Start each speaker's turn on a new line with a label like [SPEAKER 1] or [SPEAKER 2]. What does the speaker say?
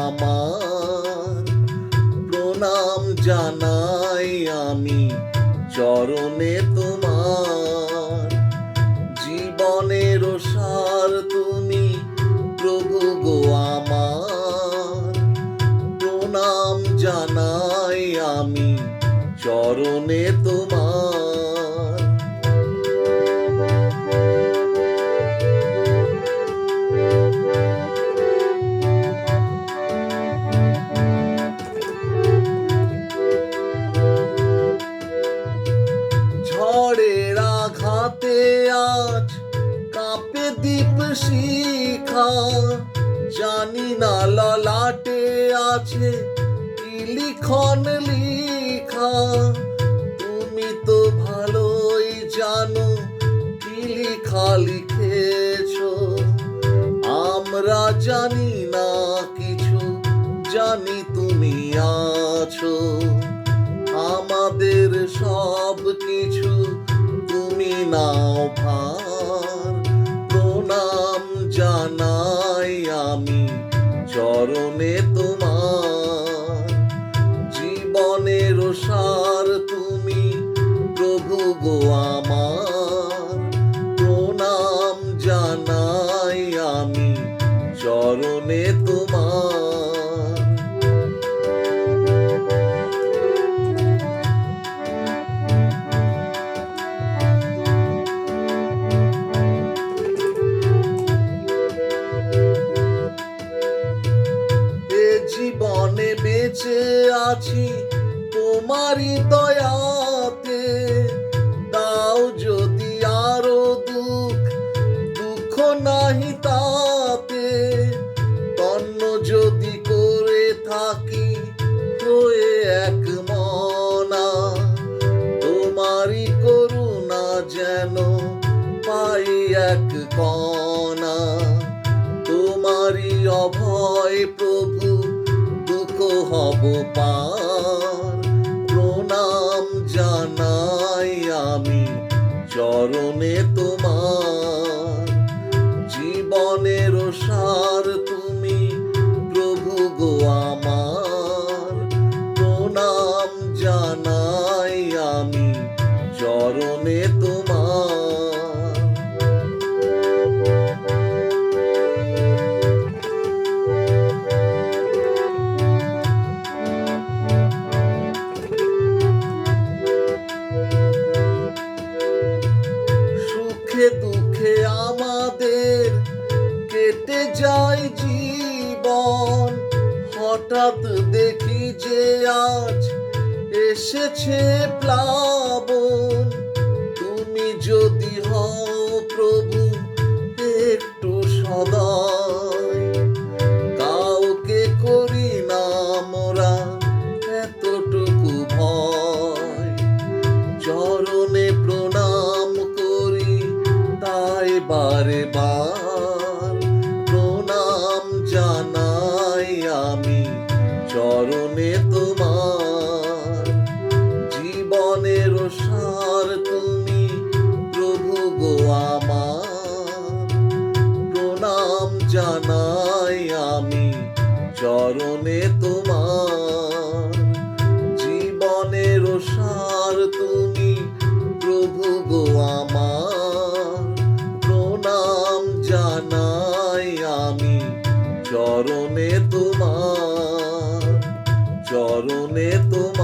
[SPEAKER 1] আমার, প্রণাম জানাই আমি চরণে তোমার। জীবনের সার তুমি প্রভু গো আমার, প্রণাম জানাই আমি চরণে তোমার। ঝড়ের আঘাতে আজ কাঁপে দীপ শিখা, জানি না ললাটে আছে কি লিখন লিখা। তুমি তো ভালোই জানো কি লিখা লিখেছো, আমরা জানি না কিছু, জানি তুমি আছো। আমাদের সব কিছু তুমি নাও ভার, প্রণাম জানাই আমি চরণে তোমার। জীবনের সার তুমি প্রভু গো আমার, প্রণাম জানাই আমি চরণে তোমার। জীবনে বেঁচে আছি তোমারই দয়াতে, দাও যদি আরো দুঃখ, দুঃখ নাহি তাতে। তন্ন যদি করে থাকি হয়ে এক মনা, তোমারই করুণা যেন পাই এক কণা। তোমারই অভয় প্রভু দুঃখ হব পার, প্রণাম জানাই আমি চরণে তোমার। জীবনের সার তুমি প্রভু গো আমার, প্রণাম জানাই আমি চরণে তোমার। সুখে দুঃখে আমাদের কেটে যায় জীবন, হঠাৎ দেখি যে আজ এসেছে প্লাবন। তুমি যদি হও প্রভু একটু সদয়, কাউকে করি না মোরা এতটুকু ভয়। চরণে প্রণাম করি তাই বারে বার, প্রণাম জানাই আমি চরণে তোমার। জীবনের সার তুমি প্রভু গো আমার, প্রণাম জানাই আমি চরণে তোমার। জীবনের সার তুমি প্রভু গো আমার, প্রণাম জানাই আমি চরণে তোমার, চরণে তোমার।